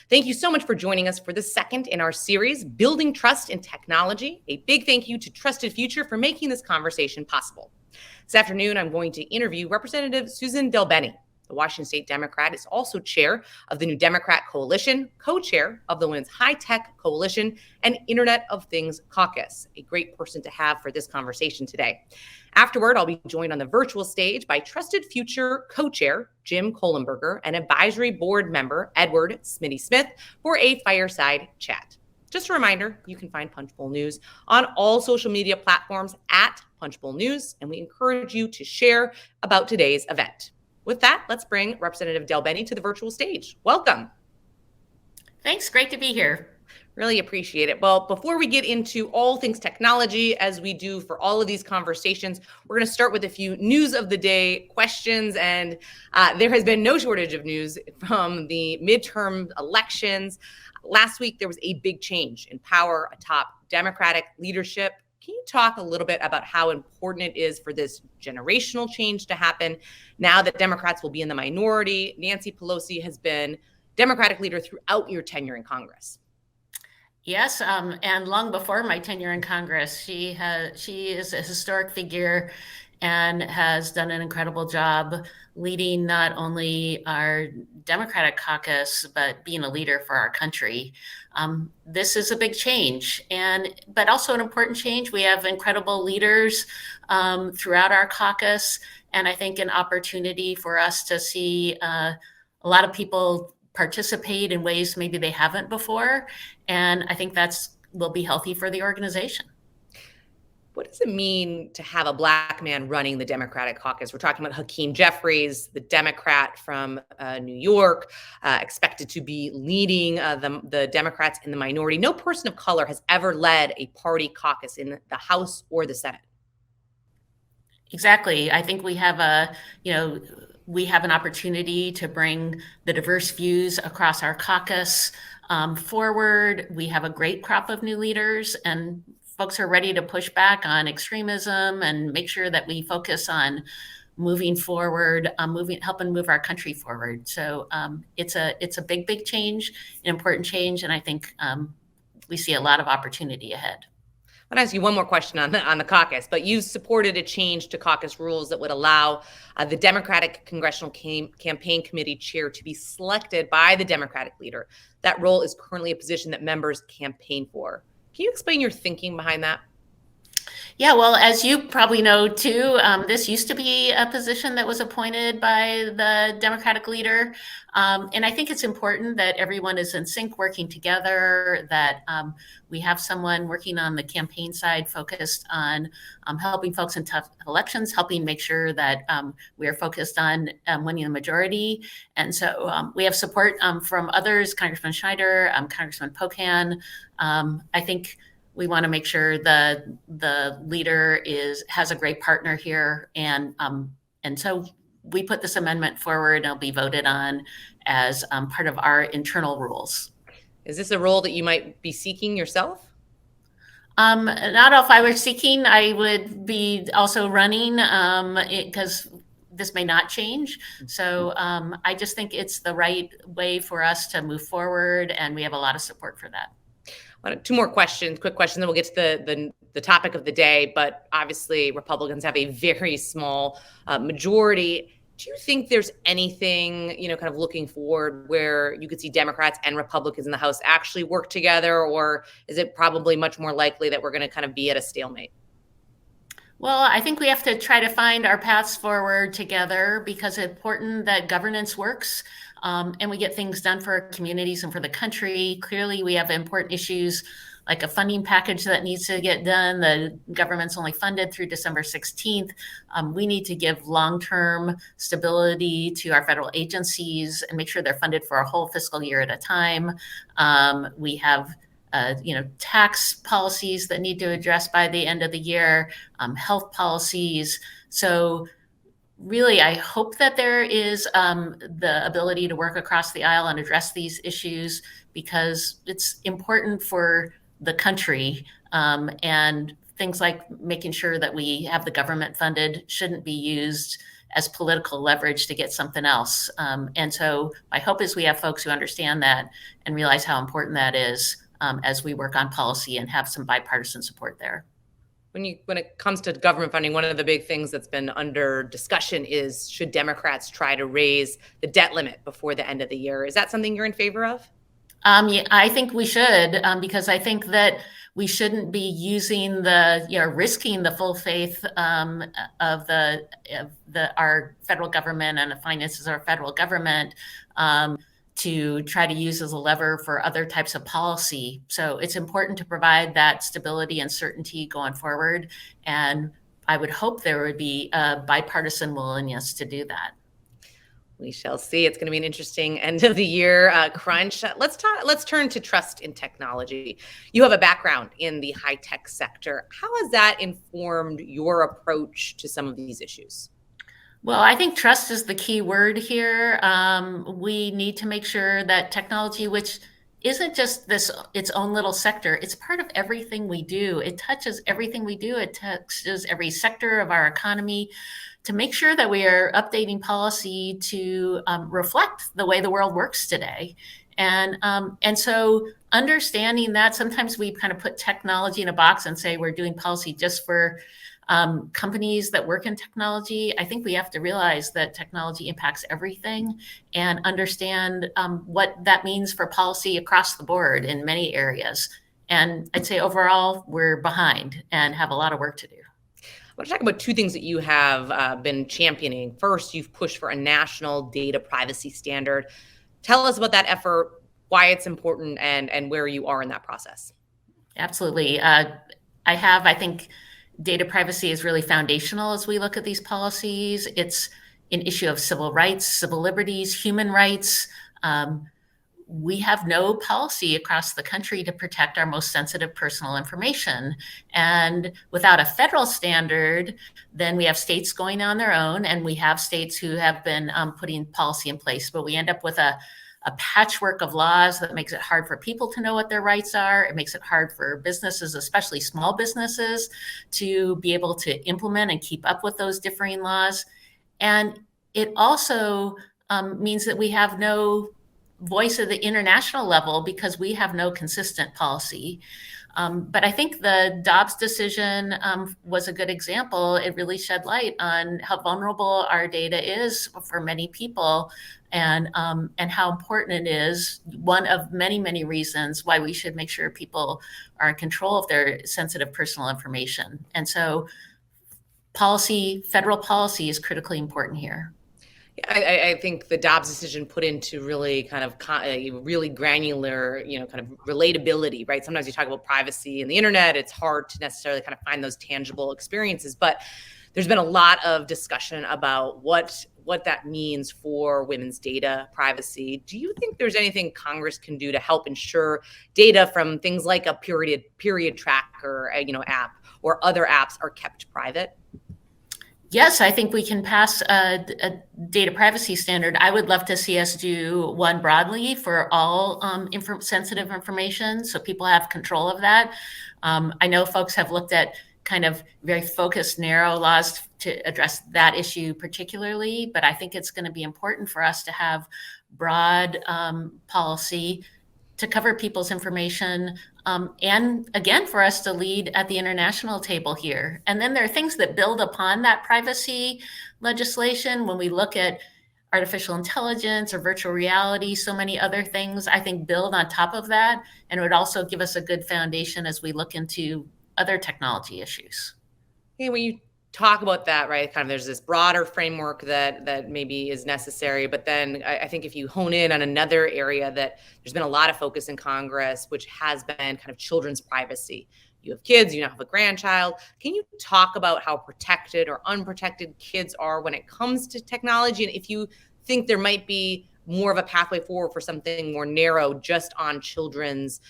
Thank you so much for joining us for the second in our series, Building Trust in Technology. A big thank you to Trusted Future for making this conversation possible. This afternoon, I'm going to interview Representative Suzan DelBene. The Washington State Democrat is also chair of the New Democrat Coalition, co-chair of the Women's High Tech Coalition, and Internet of Things Caucus. A great person to have for this conversation today. Afterward, I'll be joined on the virtual stage by Trusted Future co-chair Jim Kohlenberger and advisory board member Edward Smitty Smith for a fireside chat. Just a reminder, you can find Punchbowl News on all social media platforms at Punchbowl News, and we encourage you to share about today's event. With that, let's bring Representative DelBene to the virtual stage. Welcome. Thanks, great to be here. Really appreciate it. Well, before we get into all things technology, as we do for all of these conversations, we're going to start with a few news of the day questions. And there has been no shortage of news from the midterm elections. Last week, there was a big change in power atop Democratic leadership. Can you talk a little bit about how important it is for this generational change to happen now that Democrats will be in the minority? Nancy Pelosi has been Democratic leader throughout your tenure in Congress. Yes, and long before my tenure in Congress, she is a historic figure and has done an incredible job leading not only our Democratic caucus, but being a leader for our country. This is a big change, but also an important change. We have incredible leaders throughout our caucus, and I think an opportunity for us to see a lot of people participate in ways maybe they haven't before. And I think will be healthy for the organization. What does it mean to have a Black man running the Democratic caucus? We're talking about Hakeem Jeffries, the Democrat from New York, expected to be leading the Democrats in the minority. No person of color has ever led a party caucus in the House or the Senate. Exactly. I think we have an opportunity to bring the diverse views across our caucus forward. We have a great crop of new leaders, and folks are ready to push back on extremism and make sure that we focus on moving forward, helping move our country forward. So it's a big change, an important change, and I think we see a lot of opportunity ahead. I want to ask you one more question on the caucus, but you supported a change to caucus rules that would allow the Democratic Congressional Campaign Committee chair to be selected by the Democratic leader. That role is currently a position that members campaign for. Can you explain your thinking behind that? Yeah, well, as you probably know, too, this used to be a position that was appointed by the Democratic leader. And I think it's important that everyone is in sync, working together, that we have someone working on the campaign side focused on helping folks in tough elections, helping make sure that we are focused on winning the majority. And so we have support from others, Congressman Schneider, Congressman Pocan. I think we want to make sure the leader has a great partner here, and so we put this amendment forward, and it'll be voted on as part of our internal rules. Is this a role that you might be seeking yourself? Not if I were seeking, I would be also running because this may not change. So I just think it's the right way for us to move forward, and we have a lot of support for that. Two more questions, quick questions, then we'll get to the topic of the day. But obviously, Republicans have a very small majority. Do you think there's anything, kind of looking forward where you could see Democrats and Republicans in the House actually work together, or is it probably much more likely that we're going to kind of be at a stalemate? Well, I think we have to try to find our paths forward together, because it's important that governance works and we get things done for our communities and for the country. Clearly, we have important issues like a funding package that needs to get done. The government's only funded through December 16th. We need to give long-term stability to our federal agencies and make sure they're funded for a whole fiscal year at a time. We have tax policies that need to address by the end of the year, health policies. So really, I hope that there is the ability to work across the aisle and address these issues, because it's important for the country, and things like making sure that we have the government funded shouldn't be used as political leverage to get something else. And so my hope is we have folks who understand that and realize how important that is as we work on policy and have some bipartisan support there. When it comes to government funding, one of the big things that's been under discussion is, should Democrats try to raise the debt limit before the end of the year? Is that something you're in favor of? Yeah, I think we should, because I think that we shouldn't be using risking the full faith of our federal government and the finances of our federal government to try to use as a lever for other types of policy. So it's important to provide that stability and certainty going forward. And I would hope there would be a bipartisan willingness to do that. We shall see. It's going to be an interesting end of the year crunch. Let's turn to trust in technology. You have a background in the high tech sector. How has that informed your approach to some of these issues? Well, I think trust is the key word here. We need to make sure that technology, which isn't just its own little sector, it's part of everything we do. It touches everything we do. It touches every sector of our economy, to make sure that we are updating policy to reflect the way the world works today. And so understanding that, sometimes we kind of put technology in a box and say we're doing policy just for companies that work in technology. I think we have to realize that technology impacts everything and understand what that means for policy across the board in many areas. And I'd say overall, we're behind and have a lot of work to do. I want to talk about two things that you have been championing. First, you've pushed for a national data privacy standard. Tell us about that effort, why it's important, and where you are in that process. Absolutely. I think data privacy is really foundational as we look at these policies. It's an issue of civil rights, civil liberties, human rights. We have no policy across the country to protect our most sensitive personal information. And without a federal standard, then we have states going on their own, and we have states who have been putting policy in place. But we end up with a patchwork of laws that makes it hard for people to know what their rights are. It makes it hard for businesses, especially small businesses, to be able to implement and keep up with those differing laws. And it also means that we have no voice at the international level because we have no consistent policy. But I think the Dobbs decision was a good example. It really shed light on how vulnerable our data is for many people, and how important it is. One of many, many reasons why we should make sure people are in control of their sensitive personal information. And so federal policy is critically important here. I think the Dobbs decision put into really kind of really granular, kind of relatability, right? Sometimes you talk about privacy and the internet, it's hard to necessarily kind of find those tangible experiences, but there's been a lot of discussion about what that means for women's data privacy. Do you think there's anything Congress can do to help ensure data from things like a period tracker, app or other apps are kept private? Yes, I think we can pass a data privacy standard. I would love to see us do one broadly for all sensitive information, so people have control of that. I know folks have looked at kind of very focused, narrow laws to address that issue particularly, but I think it's going to be important for us to have broad policy to cover people's information, and again, for us to lead at the international table here. And then there are things that build upon that privacy legislation. When we look at artificial intelligence or virtual reality, so many other things, I think, build on top of that. And it would also give us a good foundation as we look into other technology issues. Hey, when you talk about that, right, kind of there's this broader framework that maybe is necessary, but then I think if you hone in on another area that there's been a lot of focus in Congress, which has been kind of children's privacy. You have kids, you now have a grandchild. Can you talk about how protected or unprotected kids are when it comes to technology? And if you think there might be more of a pathway forward for something more narrow just on children's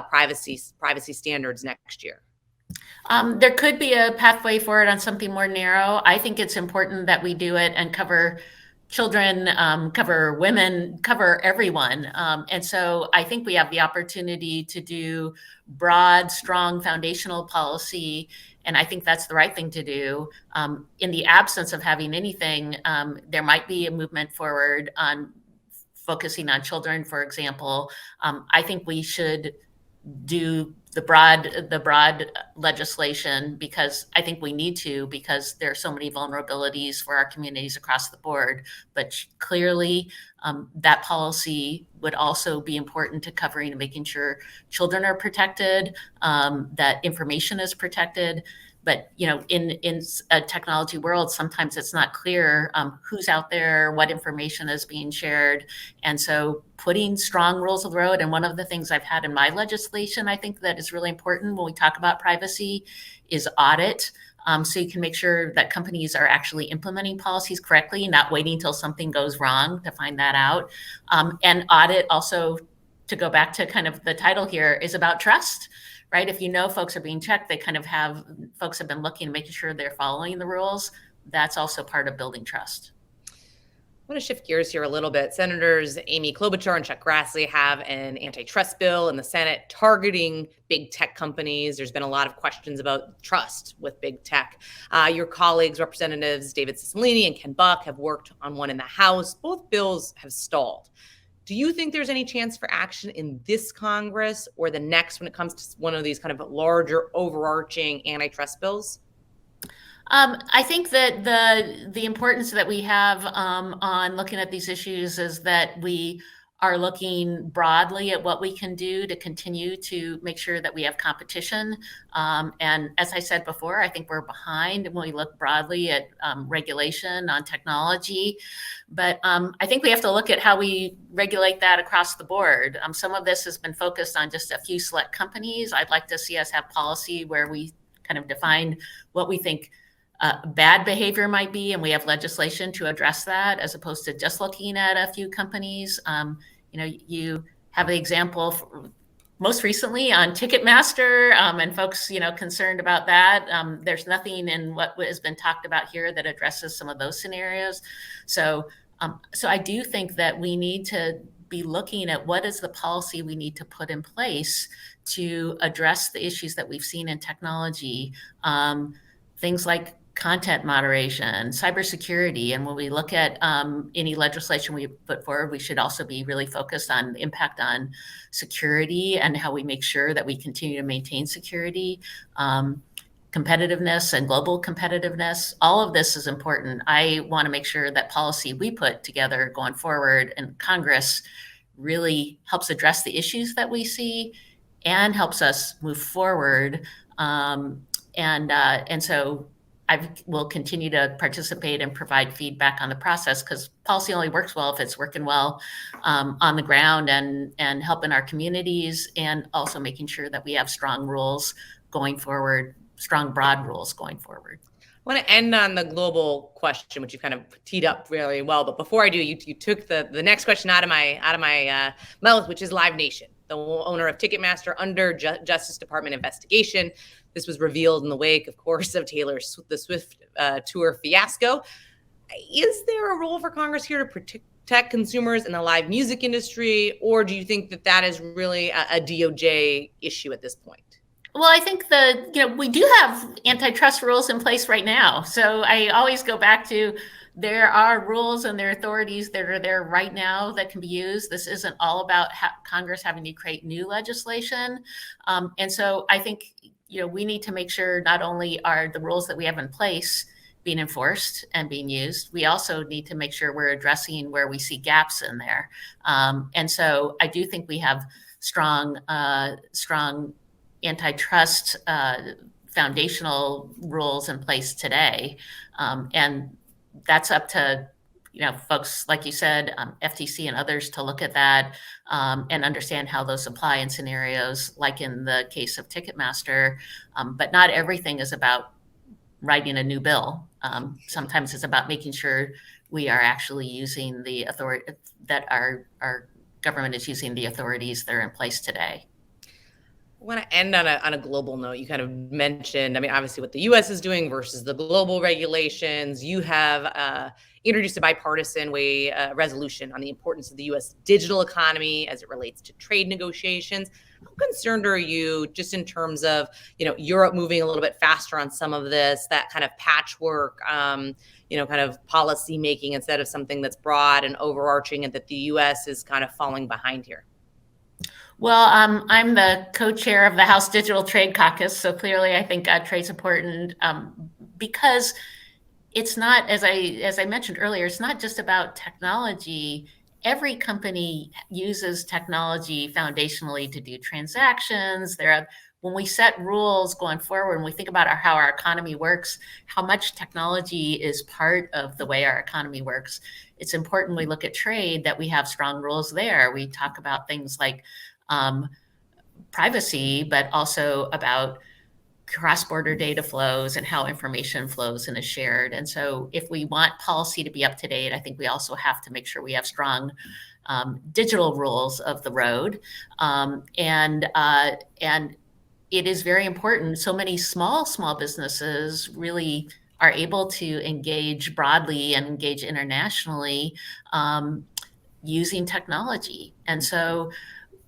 privacy standards next year? There could be a pathway for it on something more narrow. I think it's important that we do it and cover children, cover women, cover everyone. And so I think we have the opportunity to do broad, strong foundational policy. And I think that's the right thing to do. In the absence of having anything, there might be a movement forward on focusing on children, for example. I think we should do the broad legislation because I think we need to, because there are so many vulnerabilities for our communities across the board. But clearly, that policy would also be important to covering and making sure children are protected, that information is protected. But in a technology world, sometimes it's not clear who's out there, what information is being shared, and so putting strong rules of the road. And one of the things I've had in my legislation, I think that is really important when we talk about privacy, is audit. So you can make sure that companies are actually implementing policies correctly, not waiting until something goes wrong to find that out. And audit also, to go back to kind of the title here, is about trust. Right? If folks are being checked, they kind of folks have been looking and making sure they're following the rules. That's also part of building trust. I want to shift gears here a little bit. Senators Amy Klobuchar and Chuck Grassley have an antitrust bill in the Senate targeting big tech companies. There's been a lot of questions about trust with big tech. Your colleagues, Representatives David Cicilline and Ken Buck, have worked on one in the House. Both bills have stalled. Do you think there's any chance for action in this Congress or the next when it comes to one of these kind of larger overarching antitrust bills? I think that the importance that we have on looking at these issues is that we are looking broadly at what we can do to continue to make sure that we have competition. And as I said before, I think we're behind when we look broadly at regulation on technology. But I think we have to look at how we regulate that across the board. Some of this has been focused on just a few select companies. I'd like to see us have policy where we kind of define what we think bad behavior might be, and we have legislation to address that, as opposed to just looking at a few companies. You have the example most recently on Ticketmaster, and folks, concerned about that. There's nothing in what has been talked about here that addresses some of those scenarios. So I do think that we need to be looking at what is the policy we need to put in place to address the issues that we've seen in technology. Things like content moderation, cybersecurity. And when we look at any legislation we put forward, we should also be really focused on the impact on security and how we make sure that we continue to maintain security, competitiveness and global competitiveness. All of this is important. I want to make sure that policy we put together going forward in Congress really helps address the issues that we see and helps us move forward. And so I will continue to participate and provide feedback on the process, because policy only works well if it's working well on the ground and helping our communities, and also making sure that we have strong rules going forward, strong, broad rules going forward. I want to end on the global question, which you kind of teed up really well. But before I do, you took the next question out of my mouth, which is Live Nation, the owner of Ticketmaster, under Justice Department investigation. This was revealed in the wake, of course, of the Swift tour fiasco. Is there a role for Congress here to protect consumers in the live music industry, or do you think that is really a DOJ issue at this point? Well, I think we do have antitrust rules in place right now. So I always go back to, there are rules and there are authorities that are there right now that can be used. This isn't all about Congress having to create new legislation. And so I think we need to make sure not only are the rules that we have in place being enforced and being used, we also need to make sure we're addressing where we see gaps in there. And so I do think we have strong antitrust foundational rules in place today. And that's up to folks, like you said, FTC and others, to look at that and understand how those apply in scenarios like in the case of Ticketmaster. But not everything is about writing a new bill. Sometimes it's about making sure we are actually using the authority, that our government is using the authorities that are in place today. want to end on a global note. You kind of mentioned, I mean, obviously what the U.S. is doing versus the global regulations. You have introduced a bipartisan resolution on the importance of the U.S. digital economy as it relates to trade negotiations. How concerned are you just in terms of, Europe moving a little bit faster on some of this, that kind of patchwork, kind of policy making instead of something that's broad and overarching, and that the U.S. is kind of falling behind here? Well, I'm the co-chair of the House Digital Trade Caucus, so clearly I think trade's important because it's not, as I mentioned earlier, it's not just about technology. Every company uses technology foundationally to do transactions. When we set rules going forward, when we think about how our economy works, how much technology is part of the way our economy works, it's important we look at trade that we have strong rules there. We talk about things like privacy, but also about cross-border data flows and how information flows and is shared. And so if we want policy to be up to date, I think we also have to make sure we have strong digital rules of the road. And it is very important. So many small businesses really are able to engage broadly and engage internationally using technology. And so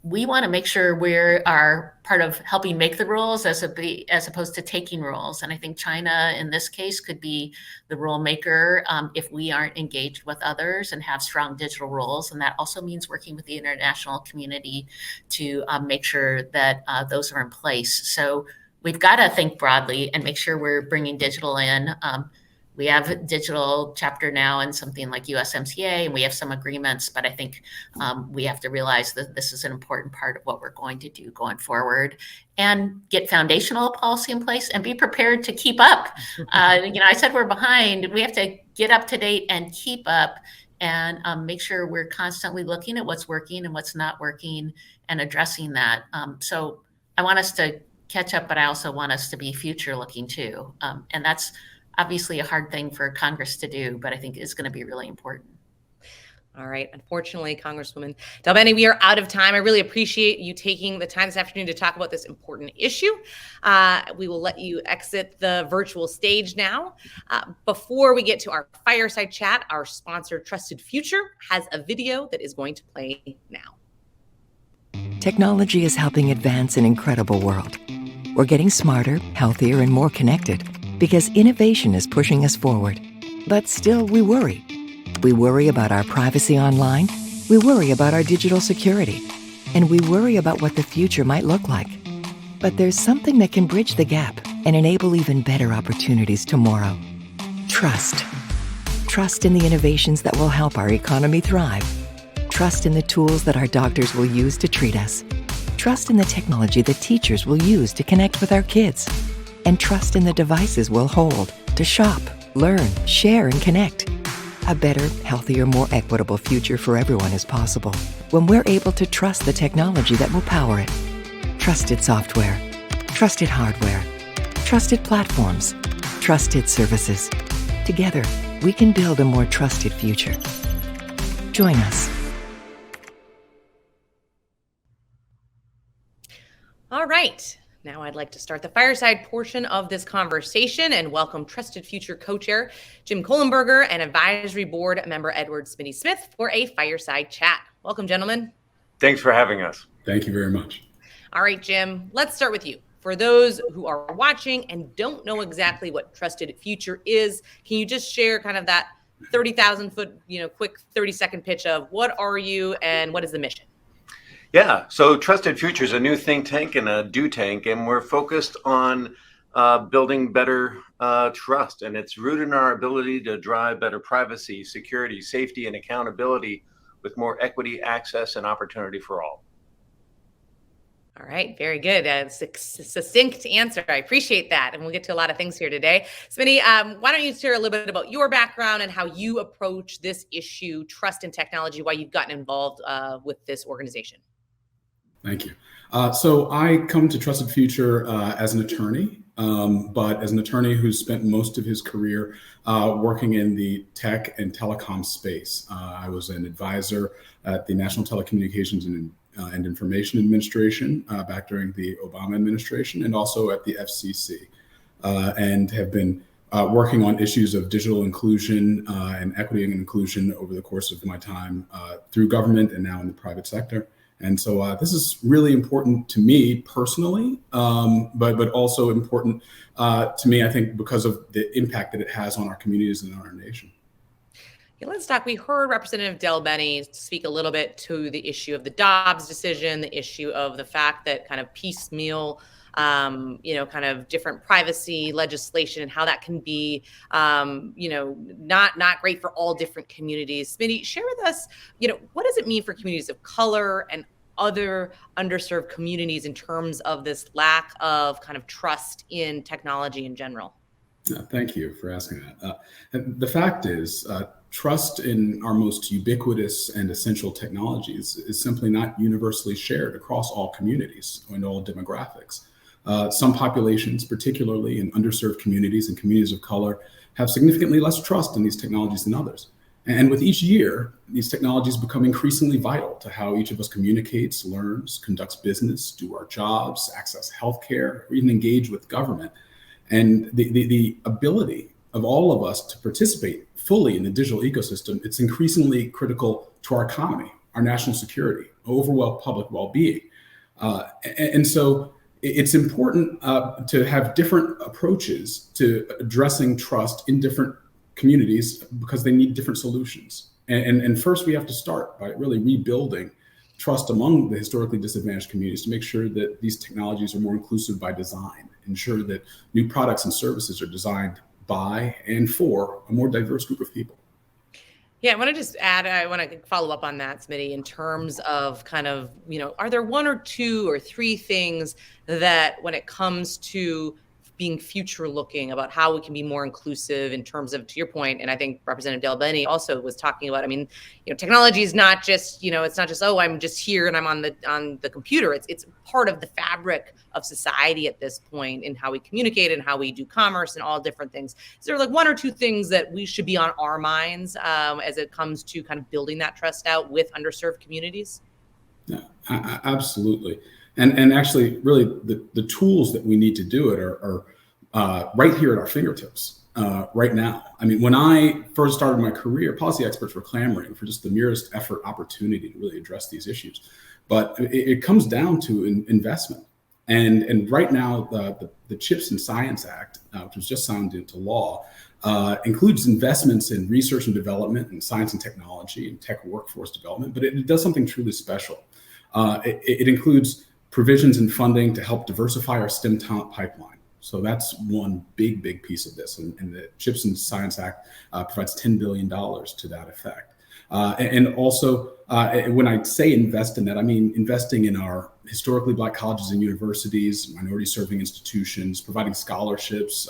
we want to make sure we are part of helping make the rules as opposed to taking rules. And I think China, in this case, could be the rule maker if we aren't engaged with others and have strong digital rules. And that also means working with the international community to make sure that those are in place. So we've got to think broadly and make sure we're bringing digital in. We have a digital chapter now in something like USMCA, and we have some agreements, but I think we have to realize that this is an important part of what we're going to do going forward and get foundational policy in place and be prepared to keep up. I said we're behind. We have to get up to date and keep up and make sure we're constantly looking at what's working and what's not working and addressing that. So I want us to catch up, but I also want us to be future looking too. And that's obviously a hard thing for Congress to do, but I think it's going to be really important. All right. Unfortunately, Congresswoman DelBene, we are out of time. I really appreciate you taking the time this afternoon to talk about this important issue. We will let you exit the virtual stage now. Before we get to our fireside chat, our sponsor, Trusted Future, has a video that is going to play now. Technology is helping advance an incredible world. We're getting smarter, healthier, and more connected because innovation is pushing us forward. But still, we worry. We worry about our privacy online, we worry about our digital security, and we worry about what the future might look like. But there's something that can bridge the gap and enable even better opportunities tomorrow. Trust. Trust in the innovations that will help our economy thrive. Trust in the tools that our doctors will use to treat us. Trust in the technology that teachers will use to connect with our kids. And trust in the devices we'll hold to shop, learn, share, and connect. A better, healthier, more equitable future for everyone is possible when we're able to trust the technology that will power it. Trusted software, trusted hardware, trusted platforms, trusted services. Together, we can build a more trusted future. Join us. All right. Now I'd like to start the fireside portion of this conversation and welcome Trusted Future co-chair Jim Kohlenberger and advisory board member Edward Spinney-Smith for a fireside chat. Welcome, gentlemen. Thanks for having us. Thank you very much. All right, Jim, let's start with you. For those who are watching and don't know exactly what Trusted Future is, can you just share kind of that 30,000 foot, quick 30-second pitch of what are you and what is the mission? Yeah, so Trusted Future is a new think tank and a do tank, and we're focused on building better trust. And it's rooted in our ability to drive better privacy, security, safety, and accountability with more equity, access, and opportunity for all. All right, very good. Succinct answer. I appreciate that. And we'll get to a lot of things here today. Spinney, why don't you share a little bit about your background and how you approach this issue, trust in technology, why you've gotten involved with this organization? Thank you. So I come to Trusted Future as an attorney, but as an attorney who's spent most of his career working in the tech and telecom space. I was an advisor at the National Telecommunications and and Information Administration back during the Obama administration, and also at the FCC, and have been working on issues of digital inclusion and equity and inclusion over the course of my time through government and now in the private sector. And so this is really important to me personally, but also important to me, I think, because of the impact that it has on our communities and on our nation. Yeah, let's talk. We heard Representative DelBene speak a little bit to the issue of the Dobbs decision, the issue of the fact that kind of piecemeal, kind of different privacy legislation and how that can be, not great for all different communities. Smitty, share with us, what does it mean for communities of color and other underserved communities in terms of this lack of kind of trust in technology in general? Thank you for asking that. The fact is, trust in our most ubiquitous and essential technologies is simply not universally shared across all communities and all demographics. Some populations, particularly in underserved communities and communities of color, have significantly less trust in these technologies than others. And with each year, these technologies become increasingly vital to how each of us communicates, learns, conducts business, do our jobs, access healthcare, or even engage with government. And the ability of all of us to participate fully in the digital ecosystem, it's increasingly critical to our economy, our national security, overall public well-being. And so it's important to have different approaches to addressing trust in different communities because they need different solutions. And first, we have to start by really rebuilding trust among the historically disadvantaged communities to make sure that these technologies are more inclusive by design, ensure that new products and services are designed by and for a more diverse group of people. Yeah, I want to follow up on that, Smitty, in terms of kind of, are there one or two or three things that when it comes to being future looking about how we can be more inclusive in terms of, to your point, and I think Representative DelBene also was talking about, technology is not just, it's not just, oh, I'm just here and I'm on the computer. It's part of the fabric of society at this point in how we communicate and how we do commerce and all different things. Is there like one or two things that we should be on our minds as it comes to kind of building that trust out with underserved communities? Yeah, absolutely. And actually, really, the tools that we need to do it are right here at our fingertips right now. When I first started my career, policy experts were clamoring for just the merest effort opportunity to really address these issues. But it comes down to investment. And right now, the CHIPS and Science Act, which was just signed into law, includes investments in research and development and science and technology and tech workforce development, but it does something truly special. It includes provisions and funding to help diversify our STEM talent pipeline. So that's one big piece of this. And the CHIPS and Science Act provides $10 billion to that effect. And also, when I say invest in that, I mean investing in our historically Black colleges and universities, minority-serving institutions, providing scholarships,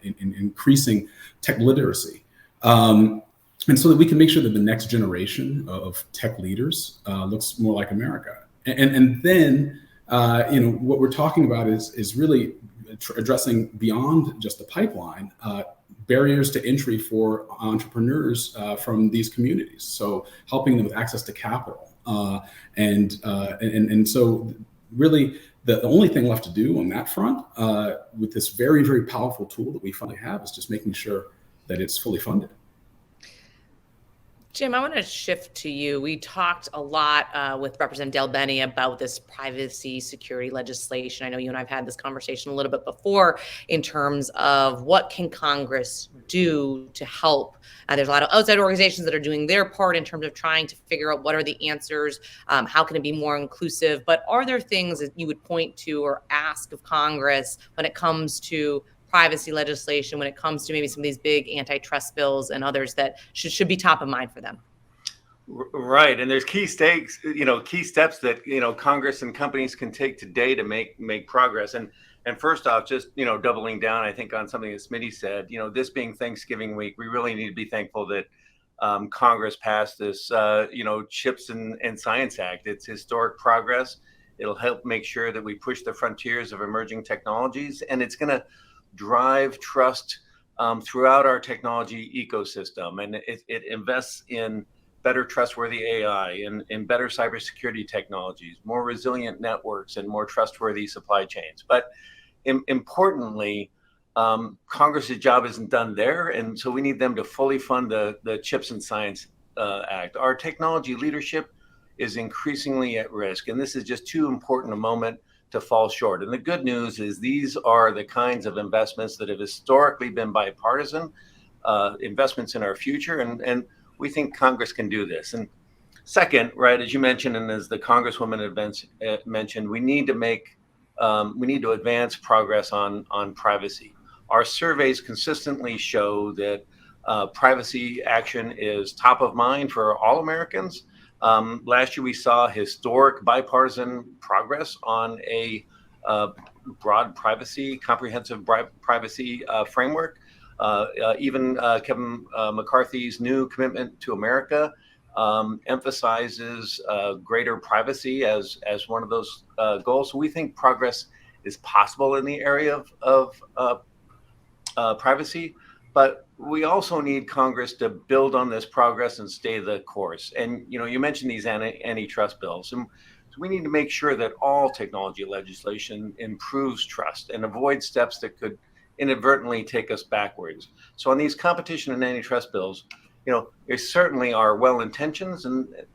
in increasing tech literacy. And so that we can make sure that the next generation of tech leaders looks more like America. And then, what we're talking about is really addressing beyond just the pipeline, barriers to entry for entrepreneurs from these communities. So helping them with access to capital. And so really the only thing left to do on that front with this very, very powerful tool that we finally have is just making sure that it's fully funded. Jim, I want to shift to you. We talked a lot with Representative DelBene about this privacy security legislation. I know you and I've had this conversation a little bit before in terms of what can Congress do to help. There's a lot of outside organizations that are doing their part in terms of trying to figure out what are the answers, how can it be more inclusive, but are there things that you would point to or ask of Congress when it comes to privacy legislation, when it comes to maybe some of these big antitrust bills and others that should be top of mind for them? Right. And there's key steps that, Congress and companies can take today to make progress. And first off, just, doubling down, I think, on something that Smitty said, this being Thanksgiving week, we really need to be thankful that Congress passed this, CHIPS and Science Act. It's historic progress. It'll help make sure that we push the frontiers of emerging technologies, and it's going to drive trust throughout our technology ecosystem. And it invests in better trustworthy AI and better cybersecurity technologies, more resilient networks, and more trustworthy supply chains. But importantly, Congress's job isn't done there, and so we need them to fully fund the Chips and Science Act. Our technology leadership is increasingly at risk, and this is just too important a moment to fall short. And the good news is these are the kinds of investments that have historically been bipartisan, investments in our future, and we think Congress can do this. And second, right, as you mentioned, and as the Congresswoman mentioned, we need to advance progress on privacy. Our surveys consistently show that privacy action is top of mind for all Americans. Last year, we saw historic bipartisan progress on a broad privacy, comprehensive privacy framework. Even Kevin McCarthy's new commitment to America emphasizes greater privacy as one of those goals. So we think progress is possible in the area of privacy, but we also need Congress to build on this progress and stay the course. And you mentioned these antitrust bills, and so we need to make sure that all technology legislation improves trust and avoids steps that could inadvertently take us backwards. So on these competition and antitrust bills, there certainly are well-intentions,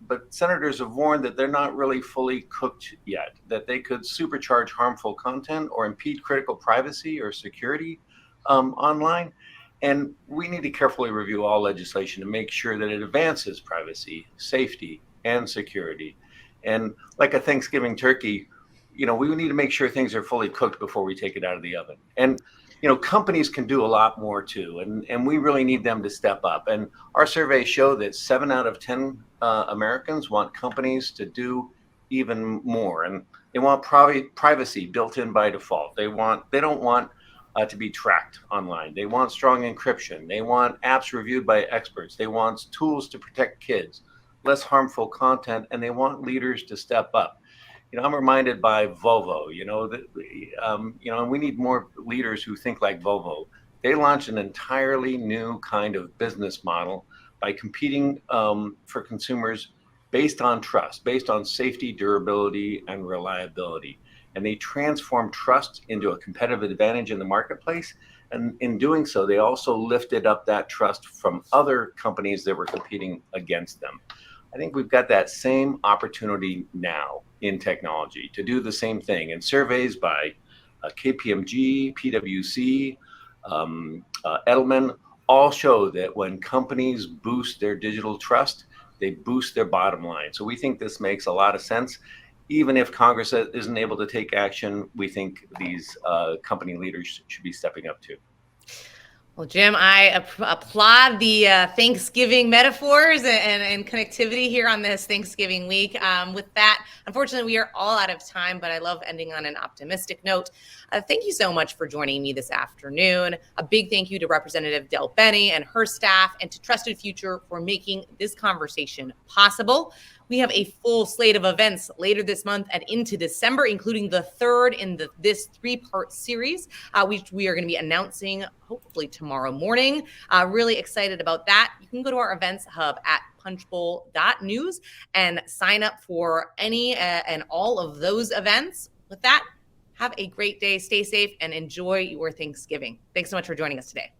but senators have warned that they're not really fully cooked yet, that they could supercharge harmful content or impede critical privacy or security online. And we need to carefully review all legislation to make sure that it advances privacy, safety, and security. And like a Thanksgiving turkey, we need to make sure things are fully cooked before we take it out of the oven. And companies can do a lot more too, and we really need them to step up. And our surveys show that 7 out of 10 Americans want companies to do even more, and they want privacy built in by default. They don't want to be tracked online. They want strong encryption. They want apps reviewed by experts. They want tools to protect kids, less harmful content, and they want leaders to step up. I'm reminded by Volvo, and we need more leaders who think like Volvo. They launched an entirely new kind of business model by competing for consumers based on trust, based on safety, durability, and reliability. And they transformed trust into a competitive advantage in the marketplace. And in doing so, they also lifted up that trust from other companies that were competing against them. I think we've got that same opportunity now in technology to do the same thing. And surveys by KPMG, PwC, Edelman all show that when companies boost their digital trust, they boost their bottom line. So we think this makes a lot of sense. Even if Congress isn't able to take action, we think these company leaders should be stepping up too. Well, Jim, I applaud the Thanksgiving metaphors and connectivity here on this Thanksgiving week. With that, unfortunately, we are all out of time, but I love ending on an optimistic note. Thank you so much for joining me this afternoon. A big thank you to Representative DelBene and her staff, and to Trusted Future for making this conversation possible. We have a full slate of events later this month and into December, including the third in this 3-part series, which we are going to be announcing hopefully tomorrow morning. Really excited about that. You can go to our events hub at punchbowl.news and sign up for any and all of those events. With that, have a great day, stay safe, and enjoy your Thanksgiving. Thanks so much for joining us today.